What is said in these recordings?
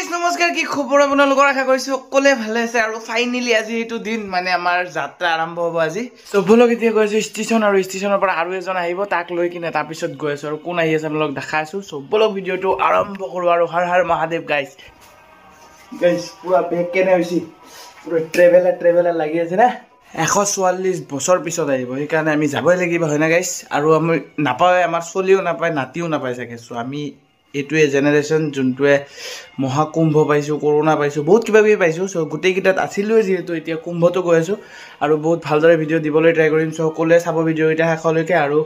নমস্কাৰ কি খবৰ আপোনালোকৰ আশা কৰিছো সকলোৱে ভালে আছে আৰু ফাইনালি আজি এইটো দিন মানে আমাৰ যাত্ৰা আৰম্ভ হ'ব আজি সবলক এতিয়া গৈছো ষ্টেচন আৰু ষ্টেচনৰ পৰা আৰু এজন আহিব তাক লৈ কিনে তাৰ পিছত গৈ আছো আৰু কোন আহি আছে আপোনালোক দেখাইছো সবলক ভিডিওটো আৰম্ভ কৰো আৰু হৰ হৰ মহাদেৱ গাইস পুৰা বেক কেনে হৈছে পুৰা ট্ৰেভেলাৰ লাগি আছে না 144 বছৰ পিছত আহিব সেইকাৰণে আমি যাবই লাগিব হয় না গাইস আৰু আমি নাপায় আমাৰ চলিও নাপায় নাতিও নাপায় চাগে সো আমি এটুৱে জেনাৰেশন যোনটোৱে মহাকুম্ভ পাইছো কৰোনা পাইছো বহুত কিবা কিবি পাইছো সো গুটেই কিটাত আছিলো যেহেতু এতিয়া কুম্ভটো গৈ আছো আৰু বহুত ভালদৰে ভিডিও দিবলৈ ট্ৰাই কৰিম সো সকলোৱে চাব ভিডিও এটা শেষলৈকে আৰু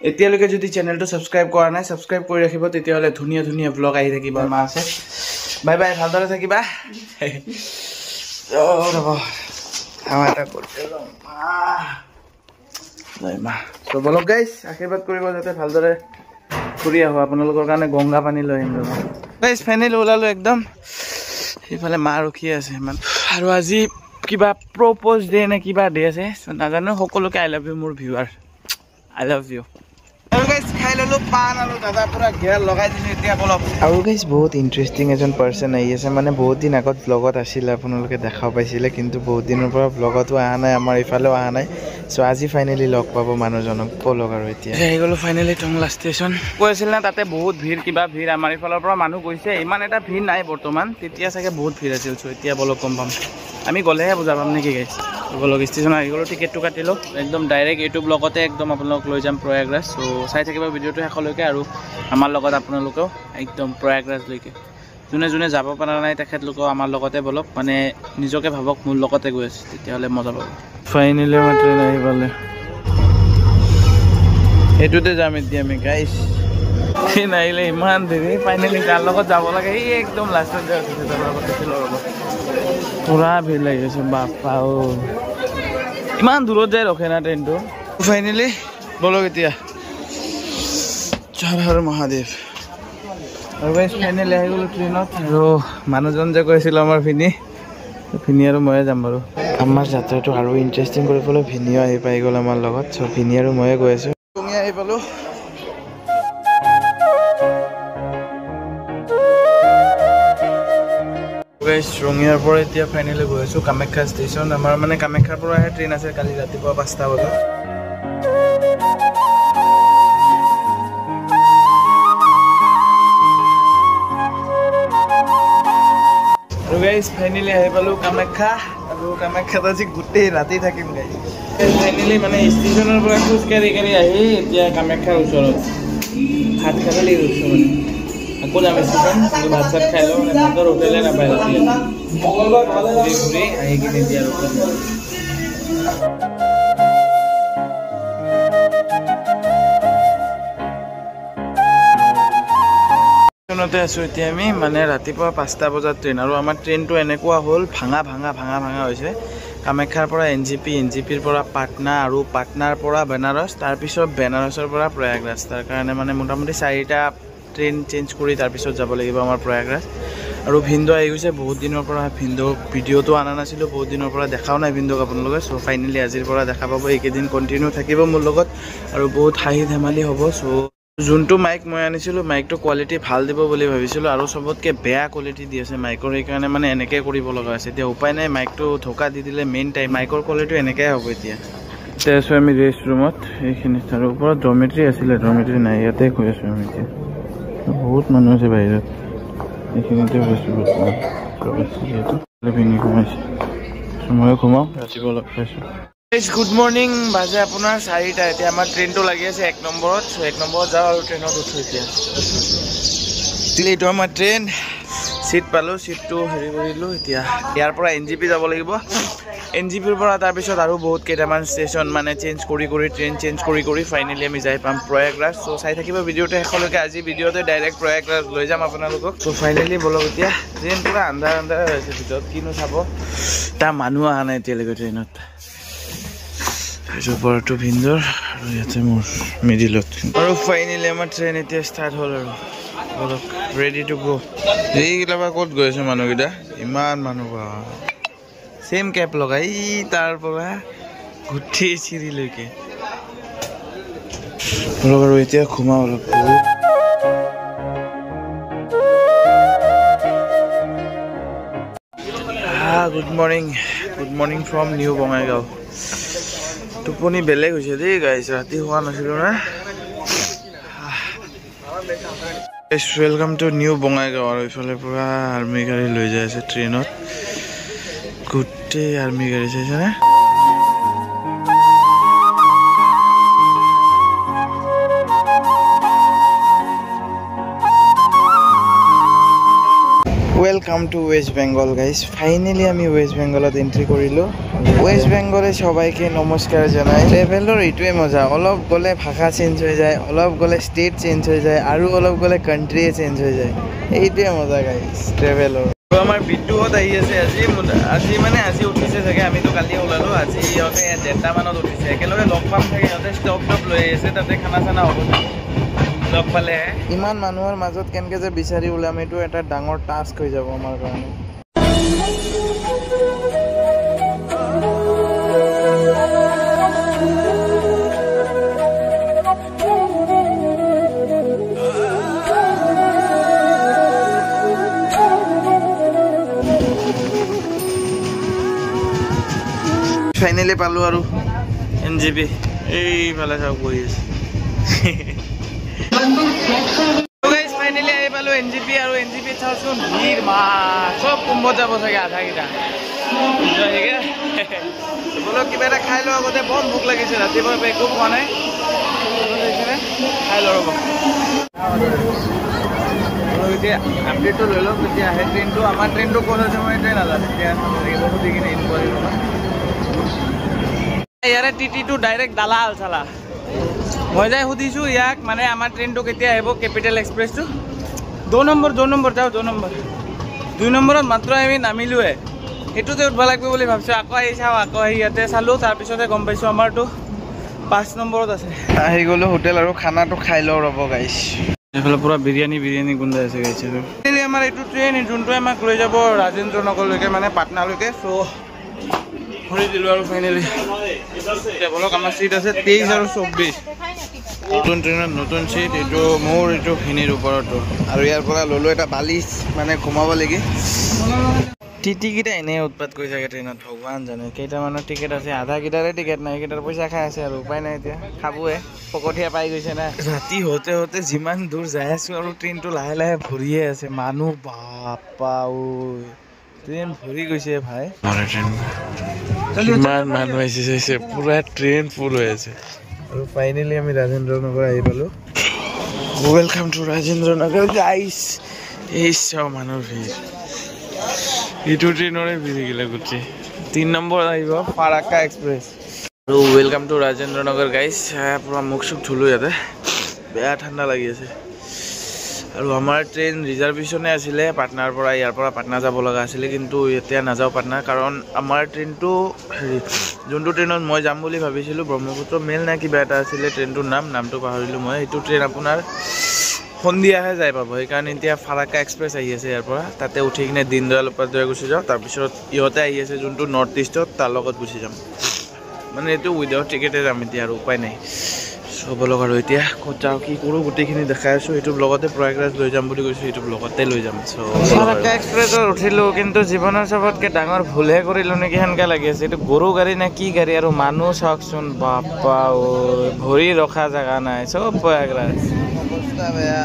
এতিয়ালৈকে যদি চেনেলটো সাবস্ক্ৰাইব কৰা নাই সাবস্ক্ৰাইব কৰি ৰাখিব তেতিয়াহলে ধুনীয়া ধুনীয়া ব্লগ আহি থাকিব মা আছে বাই বাই ভালদৰে থাকিবা ৰব আমাটা কৰতে যাও মা সো বলক গাইস আশীৰ্বাদ কৰিব যাতে ভালদৰে ফুৰি আহো আপোনালোকৰ কাৰণে গংগা পানী লৈ আহিম গাইস ফাইনেলি ওলালো একদম এইফালে মা ৰখি আছে ইমান আৰু আজি কিবা প্ৰপ'জ ডে নে কিবা ডে আছে নাজানো সকলোকে আই লাভ ইউ মোৰ ভিউৱাৰ আই লাভ ইউ আৰু গাইস খাই ললো পান আৰু দাদা পুৰা ঘেৰ লগাই দিলে এতিয়া বলক আৰু গাইস বহুত ইন্টাৰেষ্টিং এজন পাৰসন আহি আছে মানে বহুত দিন আগত ব্লগত আছিল আপোনালোকে দেখা পাইছিলে কিন্তু বহুত দিনৰ পৰা ব্লগতো আহা নাই আমাৰ ইফালেও আহা নাই সো আজি ফাইনালি লগ পাব মানুহজনক পলক আৰু এতিয়া আহি গলো ফাইনালি টংলা ষ্টেচন কৈছিল না তাতে বহুত ভিৰ কিবা ভিৰ আমাৰ ইফালৰ পৰা মানুহ গৈছে ইমান এটা ভিৰ নাই বৰ্তমান তেতিয়া চাগে বহুত ভিৰ আছিল সো এতিয়া বলক কম পাম আমি গলেহে বুজা পাম নেকি গাইস বলক ষ্টেচন আহি গলো টিকেটটো কাটিলো একদম ডাইৰেক্ট ইউটিউব ব্লগতে একদম আপোনালোক লৈ যাম প্ৰয়াগৰাজ সো চাই থাকিব ভিডিওটো শেষলৈকে আৰু আমাৰ লগত আপোনালোকেও একদম প্ৰয়াগৰাজলৈকে যোনে যোনে যাব পৰা নাই তেখেতলোকেও আমাৰ লগতে বলক মানে নিজকে ভাবক মোৰ লগতে গৈ আছে তেতিয়াহ'লে মজা পাব ফাইনেলি আমাৰ ট্ৰেইন আহি পালে এইটোতে যাম এতিয়া আমি গাইছ ট্ৰেইন আহিলে ইমান দেৰি ফাইনেলি যাৰ লগত যাব লাগে এই একদম লাষ্টত যে আছে তাৰ লগত আছিলোঁ ৰ'ব পুৰা ভিৰ লাগি আছে বাপা ইমান দূৰত যায় ৰখে না ট্ৰেইনটো ফাইনেলি বলক এতিয়া হৰ হৰ মহাদেৱ আৰু গাইছ ফাইনেলি আহি গ'লো ট্ৰেইনত আৰু মানুহজন যে কৈছিল আমাৰ ভিনি আৰু ময়ে যাম বাৰু আমাৰ যাত্ৰাটো আৰু ইণ্টাৰেষ্টিং কৰিবলৈ ভিনিও আহি পাই গ'ল আমাৰ লগত চ' ভিনি আৰু ময়ে গৈ আছোঁ তুমি আহি পালোঁ গাইছ ৰঙিয়াৰ পৰা এতিয়া ফাইনেলি গৈ আছোঁ কামাখ্যা ষ্টেচন আমাৰ মানে কামাখ্যাৰ পৰাহে ট্ৰেইন আছে কালি ৰাতিপুৱা 5টা বজাত গাইছ ফাইনেলি আহি পালোঁ কামাখ্যা আৰু কামাখ্যাত আজি গোটেই ৰাতি থাকিম গাইছ ফাইনেলি মানে ষ্টেচনৰ পৰা খোজকাঢ়ি আহি এতিয়া কামাখ্যাৰ ওচৰত ভাত খাবলৈ গৈছোঁ মানে আকৌ যাম ষ্টেচন ভাত চাত খাই লওঁ মানে ভাতৰ হোটেলে নাপায় ৰাতি ঘূৰি আহি কিনে এতিয়া আৰু আছো এতিয়া আমি মানে ৰাতিপুৱা 5টা বজাত ট্ৰেইন আৰু আমাৰ ট্ৰেইনটো এনেকুৱা হ'ল ভাঙা হৈছে কামাখ্যাৰ পৰা এনজিপিৰ পৰা পাটনা আৰু পাটনাৰ পৰা বেনাৰস তাৰপিছত বেনাৰসৰ পৰা প্ৰয়াগৰাজ তাৰ কাৰণে মানে মোটামুটি 4টা ট্ৰেইন চেঞ্জ কৰি তাৰপিছত যাব লাগিব আমাৰ প্ৰয়াগৰাজ আৰু ভিন্দো আহি গৈছে বহুত দিনৰ পৰা ভিন্দো ভিডিঅ'টো আনা নাছিলোঁ বহুত দিনৰ পৰা দেখাও নাই ভিন্দোক আপোনালোকে চ' ফাইনেলি আজিৰ পৰা দেখা পাব এইকেইদিন কণ্টিনিউ থাকিব মোৰ লগত আৰু বহুত হাঁহি ধেমালি হ'ব চ' যোনটো মাইক মই আনিছিলোঁ মাইকটো কোৱালিটি ভাল দিব বুলি ভাবিছিলোঁ আৰু চবতকৈ বেয়া কোৱালিটি দি আছে মাইকৰ সেইকাৰণে মানে এনেকৈ কৰিব লগা আছে এতিয়া উপায় নাই মাইকটো ঢোকা দি দিলে মেইন টাইম মাইকৰ কোৱালিটি এনেকৈ হ'ব এতিয়া আছোঁ আমি ৰেষ্ট ৰুমত এইখিনিত আৰু ওপৰত ড্ৰমেট্ৰি আছিলে ড্ৰমেট্ৰি নাই ইয়াতে গৈ আছোঁ আমি এতিয়া বহুত মানুহ আছে বাহিৰত এইখিনিতে গৈছোঁ যিহেতু ভিঙি সোমাইছে ময়ো ঘুমাওঁ ৰাতিপুৱা লগ পাইছোঁ গুড মৰ্নিং বাজে আপোনাৰ 4টা এতিয়া আমাৰ ট্ৰেইনটো লাগি আছে 1 নম্বৰত চ' 1 নম্বৰত যাওঁ আৰু ট্ৰেইনত উঠো এতিয়া এইটো আমাৰ ট্ৰেইন চিট পালোঁ চিটটো হেৰি কৰিলোঁ এতিয়া ইয়াৰ পৰা এনজিপি যাব লাগিব এনজিপিৰ পৰা তাৰপিছত আৰু বহুত কেইটামান ষ্টেচন মানে ট্ৰেইন চেঞ্জ কৰি ফাইনেলি আমি যাই পাম প্ৰয়াগৰাজ চ' চাই থাকিব ভিডিঅ'টো শেষলৈকে আজি ভিডিঅ'তে ডাইৰেক্ট প্ৰয়াগৰাজ লৈ যাম আপোনালোকক চ' ফাইনেলি বলক এতিয়া ট্ৰেইন পুৰা আন্ধাৰ হৈছে ভিতৰত কিনো চাব তাৰ মানুহ অহা নাই এতিয়ালৈকে ট্ৰেইনত ওপৰতো ভিন্দৰ আৰু ইয়াতে মোৰ মিডিলত আৰু ফাইনেলি আমাৰ ট্ৰেইন এতিয়া ষ্টাৰ্ট হ'ল আৰু বলক ৰেডি টু গো এইকেইটা পৰা ক'ত গৈ আছে মানুহকেইটা ইমান মানুহ চেম কেপ লগাই তাৰ পৰা গোটেই চিৰিলৈকে বলক আৰু এতিয়া ঘুমাওঁ অলপ good morning from new Bongaigaon. টোপনি বেলেগ হৈছে দেই গাইছ, ৰাতি হোৱা নাছিলোঁ না। Welcome to new Bongaigaon. আৰু এইফালে পুৰা আৰ্মি গাড়ী লৈ যাই আছে ট্ৰেইনত, গোটেই আৰ্মি গাড়ী চাইছেনে? Welcome to West Bengal guys. Finally আমি ওয়েস্ট বেঙ্গলত এন্ট্রি কৰিলোঁ। ওয়েস্ট বেঙ্গলে সবাইকে নমস্কাৰ জনাই। ট্ৰেভেলৰ এইটোৱে মজা, অলপ গ'লে ভাষা চেঞ্জ হৈ যায়, অলপ গ'লে ষ্টেট চেঞ্জ হৈ যায়, আৰু অলপ গ'লে কাণ্ট্ৰিয়ে চেঞ্জ হৈ যায়। এইটোৱে মজা গাইজ ট্ৰেভেলৰ। আমাৰ বিদ্যুৎ আহি আছে আজি উঠিছে চাগে, আমিতো কালিয়ে ওলালোঁ। আজি সিহঁতে 1:30 মানত উঠিছে। একেলগে লগ পাম চাগে, সিহঁতে ষ্টপ লৈ আহিছে, তাতে খানা চানা হ'ব লগ পালে। ইমান মানুহৰ মাজত কেনেকৈ যে বিচাৰি ওলাম, এইটো এটা ডাঙৰ টাস্ক হৈ যাব আমাৰ কাৰণে। ফাইনেলি পালোঁ আৰু NJP। এইফালে চাওক বহি আছে। ফাইনেলি আহি পালোঁ NJP। আৰু NJP চাওকচোন ভিৰ, মা চব কুম্ভত যাব চাগে আধাকেইটা। বোলো কিবা এটা খাই লওঁ আগতে, বৰ ভোক লাগিছে, ৰাতিপুৱা একো খোৱা নাই। খাই লওঁ ৰ'ব। এতিয়া আপডেটটো লৈ লওক, তেতিয়া আহে ট্ৰেইনটো। আমাৰ ট্ৰেইনটো ক'ত আছে মই এইটোৱে নাজানো। এতিয়া বহুত কিনে ইনকুৱাৰী ল'বা। ইয়াৰে TTটো ডাইৰেক্ট দালাল চালা। মই যাই সুধিছোঁ ইয়াক, মানে আমাৰ ট্ৰেইনটো কেতিয়া আহিব, কেপিটেল এক্সপ্ৰেছটো। 2 নম্বৰ যাওঁ 2 নম্বৰ। 2 নম্বৰত মাত্ৰ আমি নামিলোৱে, সেইটোতে উঠিব লাগিব বুলি ভাবিছোঁ। আকৌ আহি চাওঁ, আকৌ আহি ইয়াতে চালোঁ, তাৰপিছতে গম পাইছোঁ আমাৰতো 5 নম্বৰত আছে। আহি গ'লোঁ হোটেল, আৰু খানাটো খাই লওঁ ৰ'ব গাইছ। এইফালে পুৰা বিৰিয়ানী গোন্ধাই আছে গাইছ। আমাৰ এইটো ট্ৰেইন যোনটোৱে আমাক লৈ যাব ৰাজেন্দ্ৰ নগৰলৈকে, মানে পাটনালৈকে। চ' ভৰি দিলোঁ আৰু ফাইনেলি। বলক আমাৰ চিট আছে 23 আৰু 24। নতুন ট্ৰেইনত নতুন চিট, এইটো মোৰ এইটো খিনিৰ ওপৰতো। আৰু ইয়াৰ পৰা ল'লোঁ এটা বালিচ, মানে ঘুমাব লাগি। TTকেইটা এনেই উৎপাত কৰি থাকে ট্ৰেইনত, ভগৱান জানে। কেইটামানৰ টিকেট আছে, আধাকেইটাৰে টিকেট নাই, সেইকেইটাৰ পইচা খাই আছে আৰু উপায় নাই। এতিয়া খাবয়ে, ফকতীয়া পাই গৈছে না। ৰাতি হওঁতে যিমান দূৰ যাই আছোঁ আৰু ট্ৰেইনটো লাহে লাহে ভৰিয়ে আছে। মানুহ বাপা ঐ, ট্ৰেইন ভৰি গৈছে ভাই। কিমান মানুহ আহিছে, পুৰা ট্ৰেইন ফুল হৈ আছে। আৰু ফাইনেলি আমি ৰাজেন্দ্ৰ নগৰ আহি পালোঁ। ৱেলকাম টু ৰাজেন্দ্ৰ নগৰ গাইছ। এই চাওঁ মানুহৰ ভিৰ, এইটো ট্ৰেইনৰে ভিৰ থাকিলে গোটেই। 3 নম্বৰ আহিব ফাৰাক্কা এক্সপ্ৰেছ। আৰু ৱেলকাম টু ৰাজেন্দ্ৰ নগৰ গাইছ। পুৰা মুখ চুখ ধুলোঁ ইয়াতে, বেয়া ঠাণ্ডা লাগি আছে। আৰু আমাৰ ট্ৰেইন ৰিজাৰ্ভেশ্যনে আছিলে পাটনাৰ পৰা, ইয়াৰ পৰা পাটনা যাব লগা আছিলে, কিন্তু এতিয়া নাযাওঁ পাটনা। কাৰণ আমাৰ ট্ৰেইনটো যোনটো ট্ৰেইনত মই যাম বুলি ভাবিছিলোঁ, ব্ৰহ্মপুত্ৰ মেইল নে কিবা এটা আছিলে ট্ৰেইনটোৰ নামটো পাহৰিলোঁ মই। এইটো ট্ৰেইন আপোনাৰ সন্ধিয়াহে যাই পাব। সেইকাৰণে এতিয়া ফাৰাক্কা এক্সপ্ৰেছ আহি আছে ইয়াৰ পৰা, তাতে উঠি কিনে দীনদয়াল উপাধ্যায় গুচি যাওঁ। তাৰপিছত ইহঁতে আহি আছে যোনটো নৰ্থ ইষ্টত, তাৰ লগত গুচি যাম। মানে এইটো উইদাউট টিকেটে যাম এতিয়া, আৰু উপায় নাই। চব লগ আৰু এতিয়া ক'ত যাওঁ কি কৰোঁ গোটেইখিনি দেখাই আছোঁ। এইটো ব্লগতে প্ৰয়াগৰাজ লৈ যাম বুলি কৈছোঁ, এইটো ব্লগতে লৈ যাম। ফাৰাক্কা এক্সপ্ৰেছত উঠিলোঁ, কিন্তু জীৱনৰ চবতকৈ ডাঙৰ ভুলহে কৰিলোঁ নেকি সেনেকৈ লাগি আছে। এইটো গৰু গাড়ী নে কি গাড়ী, আৰু মানুহ চাওকচোন বাপা ঐ, ভৰি ৰখা জেগা নাই, চব প্ৰয়াগৰাজ। অৱস্থা বেয়া।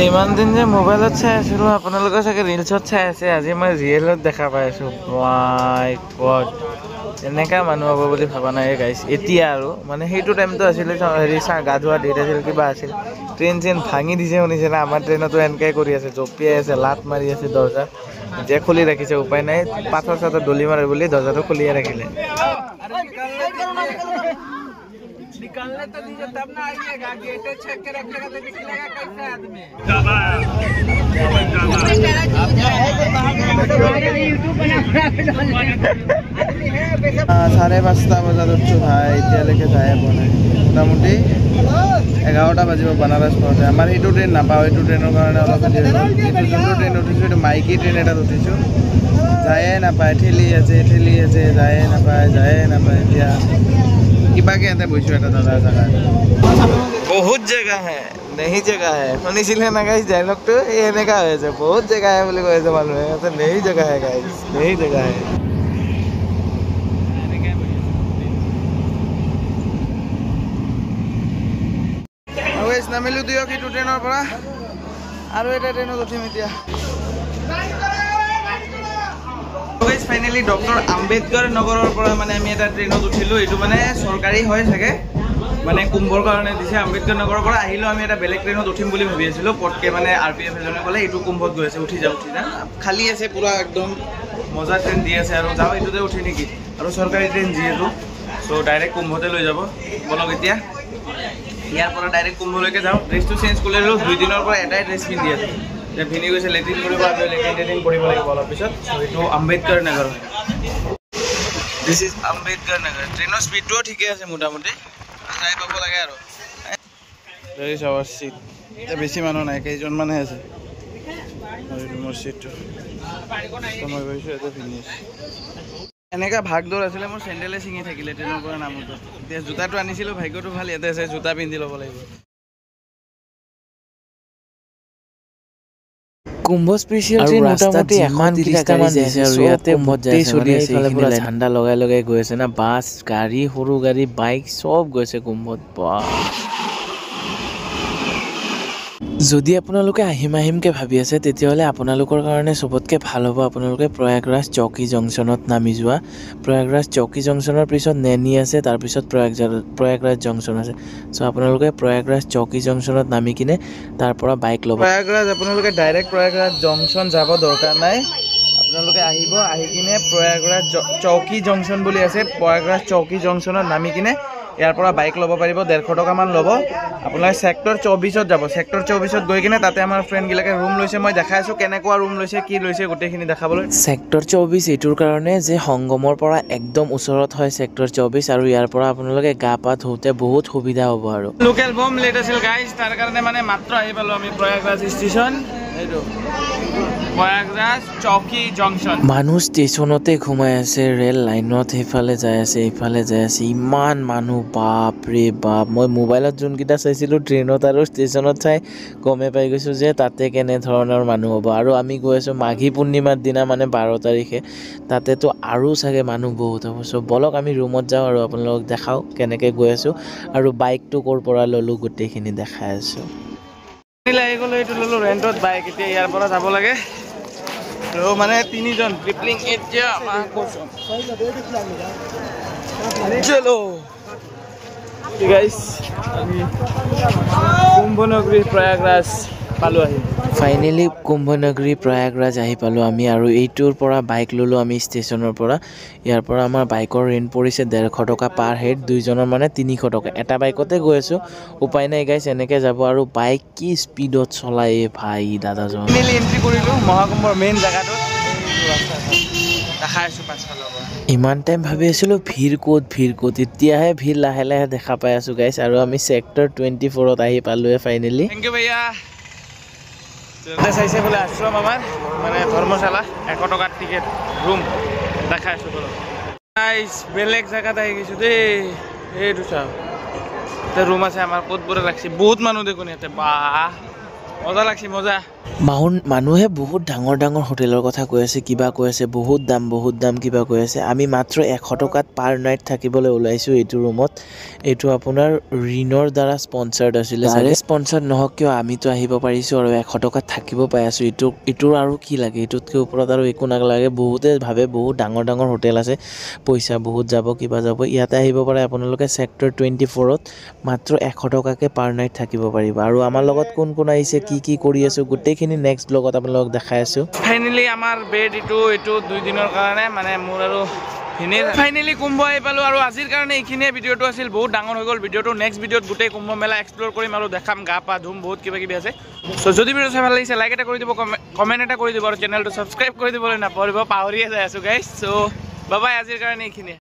ইমান দিন যে মোবাইলত চাই আছিলোঁ, আপোনালোকে চাগে ৰিলছত চাই আছে, আজি মই ৰিয়েলত দেখা পাই আছোঁ। মাই গড, এনেকা মানুহ হ'ব বুলি ভাবা নাই গাইছ। এতিয়া আৰু মানে সেইটো টাইমটো আছিলে, হেৰি গা ধোৱা ডেট আছিল, কিবা আছিল, ট্ৰেইন ভাঙি দিছে শুনিছে না। আমাৰ ট্ৰেইনতো এনেকৈ কৰি আছে, জঁপিয়াই আছে, লাট মাৰি আছে দৰ্জা। এতিয়া খুলি ৰাখিছে, উপায় নাই, পাথৰ চাথৰ দলি মাৰে বুলি দৰ্জাটো খুলিয়ে ৰাখিলে। निकालने तो दीजिए तब ना आइएगा, गेटे छेक के रखिएगा तो निकलेगा कैसे आदमी। 5:30 বজাত উঠছোঁ ভাই, এতিয়ালৈকে যায়ে পোৱা নাই। মোটামুটি 11টা বাজিব বানাৰস পাওঁতে। আমাৰ সেইটো ট্ৰেইন নাপাওঁ, এইটো ট্ৰেইনৰ কাৰণে অলপ যোনটো ট্ৰেইন উঠিছোঁ এইটো মাইকী ট্ৰেইন এটাত উঠিছোঁ, যায়ে নাপায়, ঠেলি আছে যায়ে নাপায়। এতিয়া কিবাকে ইয়াতে বহিছোঁ এটা দাদাৰ জেগাত। বহুত জেগা হে, नहीं जगह है শুনিছিলে না গাইস ডায়লগটো এই এনেকা হৈছে বহুত জেগা আছে বুলি কৈছে মানুহে এটা নেহি জেগা है गाइस নেহি জেগা है গাইস নামিলো দিও কি ট্ৰেইনৰ পৰা আৰু এটা ট্ৰেইনত উঠিম এতিয়া গাইস ফাইনালি ডক্টৰ আম্বেদকাৰ নগৰৰ পৰা মানে আমি এটা ট্ৰেইনত উঠিলো এটো মানে চৰকাৰী হয় থাকে মানে কুম্ভৰ কাৰণে দিছে আম্বেদকাৰ নগৰৰ পৰা আহিলো আমি এটা বেলেগ ট্ৰেইনত উঠিম বুলি ভাবি আছিলো পটকে মানে আৰপিএফ এজনে ক'লে এটো কুম্ভত গৈ আছে উঠি যাও খালি আছে পুৰা একদম মজা ট্ৰেইন দি আছে আৰু যাও এটোতে উঠি নেকি আৰু চৰকাৰী ট্ৰেইন যিহেতু সো ডাইৰেক্ট কুম্ভতে লৈ যাব বলক এতিয়া ইয়াৰ পৰা ডাইৰেক্ট কুম্ভলৈকে যাও ড্ৰেছটো চেঞ্জ কৰিলো 2 দিনৰ পৰা এটাই ড্ৰেছ পিন্ধি আছে যে ভিনি গৈছে লেট্ৰিন কৰিব আৰু লেট্ৰিন কৰিব লাগিব অলপ পিছত এটো আম্বেদকাৰ নগৰ হয় দিস ইজ আম্বেদকাৰ নগৰ ট্ৰেইনৰ স্পীডটো ঠিকে আছে মোটামুটি যাই পাব লাগে আৰু দেৰি চাৱাৰ সিট এ বেছি মানুহ নাই কেইজন মানে আছে আৰু মোৰ সিটটো সময় গৈছে এতে ফিনিশ এনেকা ভাগদৌৰ আছিলে মোৰ চেন্ডেলে ছিঙি থাকিলে ট্ৰেইনৰ পৰা নামতো এতিয়া জোতাটো আনিছিলো ভাগ্যটো ভাল ইয়াতে আছে জোতা পিন্ধি ল'ব লাগিব কুম্ভ স্পেশাল ট্ৰেইন মোটামুটি 130টা মান দিছে আৰু ইয়াতে মধ্যে চলি আছে ইফালে পুৰা ঠাণ্ডা লগাই লগাই গৈ আছে না বাস গাড়ী সৰু গাড়ী বাইক সব গৈছে কুম্ভত যদি আপোনালোকে আহিমকে ভাবি আছে তেতিয়াহলে আপোনালোকৰ কাৰণে সবতকে ভাল হ'ব আপোনালোকে প্ৰয়াগৰাজ চৌকি জংচনত নামি যোৱা প্ৰয়াগৰাজ চৌকি জংচনৰ পিছত নেনি আছে তাৰ পিছত প্ৰয়াগৰাজ জংচন আছে সো আপোনালোকে প্ৰয়াগৰাজ চৌকি জংচনত নামি কিনে তাৰ পৰা বাইক ল'ব প্ৰয়াগৰাজ আপোনালোকে ডাইৰেক্ট প্ৰয়াগৰাজ জংচন যাব দৰকাৰ নাই আপোনালোকে আহিব আহি কিনে প্ৰয়াগৰাজ চৌকি জংচন বুলি আছে প্ৰয়াগৰাজ চৌকি জংচনত নামি কিনে ইয়াৰ পৰা বাইক ল'ব পাৰিব 150 টকা মান ল'ব আপোনালোকে সেক্টৰ 24ত যাব সেক্টৰ 24ত গৈ কিনে তাতে আমাৰ ফ্ৰেন্ড গিলাকে ৰুম লৈছে মই দেখাইছো কেনেকুৱা ৰুম লৈছে কি লৈছে গোটেইখিনি দেখাবলৈ সেক্টৰ 24 এটোৰ কাৰণে যে সংগমৰ পৰা একদম ওচৰত হয় সেক্টৰ 24 আৰু ইয়াৰ পৰা আপোনালোকে গা পা ধুতে বহুত সুবিধা হ'ব আৰু লোকেল বম লেট আছিল গাইস তাৰ কাৰণে মানে মাত্ৰ আহি পালো আমি প্ৰয়াগৰাজ ষ্টেচন এইটো প্ৰয়াগৰাজ চৌকি জংচন মানুহ ষ্টেচনতে ঘুমাই আছে ৰেল লাইনত হেফালে যায় আছে ইমান মানুহ বাপ ৰে বাপ মই মোবাইলত যোন কিটা চাইছিলো ট্ৰেইনত আৰু ষ্টেচনত চাই গমে পাই গৈছো যে তাতে কেনে ধৰণৰ মানুহ হ'ব আৰু আমি গৈ আছো মাঘী পূৰ্ণিমাৰ দিনা মানে 12 তাৰিখে তাতে তো আৰু চাগে মানুহ বহুত হ'ব সো বলক আমি ৰুমত যাও আৰু আপোনালোকক দেখাও কেনেকৈ গৈ আছো আৰু বাইকটো কৰ পৰা ললো গোটেইখিনি দেখাই আছো নিলাই গলো এইটো ললো ৰেন্টত বাইক এতিয়া ইয়াৰ পৰা যাব লাগে আৰু মানে তিনিজন ট্ৰিপলিং এতিয়া মা কৈছো চলো গাইস আমি কুম্ভনগৰী প্ৰয়াগৰাজ পালো আহি ফাইনালি কুম্ভনগৰী প্ৰয়াগৰাজ আহি পালো আমি আৰু এইটোৰ পৰা বাইক ললো আমি ষ্টেচনৰ পৰা ইয়াৰ পৰা আমাৰ বাইকৰ ৰেন্ট পৰিছে 150 টকা পাৰ হেড দুইজনৰ মানে 300 টকা এটা বাইকতে গৈ আছো উপায় নাই গাইস এনেকৈ যাব আৰু বাইক কি স্পিডত চলাই ভাই দাদাজন ফাইনালি এন্ট্ৰি কৰিলো মহাকুম্ভৰ মেইন জায়গাটোত দেখাইছো পাছফালৰ পৰা ইমান টাইম ভাবি আছিলো ভিৰ ক'ত এতিয়াহে ভিৰ লাহে লাহে দেখা পাই আছো গাইস আৰু আমি সেক্টৰ 24ত আহি পালোৱে ফাইনালি থ্যাংক ইউ ভাইয়া চাইছে বলে আশ্ৰম আমাৰ মানে ধৰ্মশালা 100 টকাৰ টিকেট ৰুম দেখাইছো বলো গাইস বেলেগ জায়গাত আহি গৈছো দেই এইটো চাও তে ৰুম আছে আমাৰ ক'ত বৰে লাগছে বহুত মানুহ দেখোন ইয়াতে বাহ মজা লাগছে মজা মানুহে বহুত ডাঙৰ হোটেলৰ কথা কৈ আছে কিবা কৈ আছে বহুত দাম কিবা কৈ আছে আমি মাত্ৰ 100 টকাত পাৰ নাইট থাকিবলৈ ওলাইছো এইটো ৰুমত এইটো আপোনাৰ ৰিনৰ দ্বাৰা স্পন্সৰ্ড আছিল যাৰে স্পন্সৰ্ড নহক কিয় আমিতো আহিব পাৰিছো আৰু 100 টকাত থাকিব পাই আছো ইটোৰ আৰু কি লাগে ইটোতকৈ ওপৰত আৰু একো নালাগে বহুতে ভাবে বহুত ডাঙৰ হোটেল আছে পইচা বহুত যাব কিবা যাব ইয়াতে আহিব পাৰে আপোনালোকে সেক্টৰ 24ত মাত্ৰ 100 টকাকে পাৰ নাইট থাকিব পাৰিব আৰু আমাৰ লগত কোন আহিছে কি কৰি আছো গোটেইখিনি নেক্সট ব্লগত আপোনালোকক দেখাই আছো ফাইনালি আমাৰ বেড এইটো 2 দিনৰ কাৰণে মানে মোৰ আৰু ভিনিৰ ফাইনালি কুম্ভ আহি পালো আৰু আজিৰ কাৰণে এইখিনিয়ে ভিডিঅ'টো আছিল বহুত ডাঙৰ হৈ গ'ল ভিডিঅ'টো নেক্সট ভিডিঅ'ত গোটেই কুম্ভ মেলা এক্সপ্লোৰ কৰিম আৰু দেখাম গা পা ধুম বহুত কিবা কিবি আছে সো যদি ভিডিঅ' চাই ভাল লাগিছে লাইক এটা কৰি দিব কমেন্ট এটা কৰি দিব আৰু চেনেলটো সাবস্ক্ৰাইব কৰি দিবলৈ নাপাহৰিব পাহৰিয়ে যাই আছো গাইস সো বাই বাই আজিৰ কাৰণে এইখিনিয়ে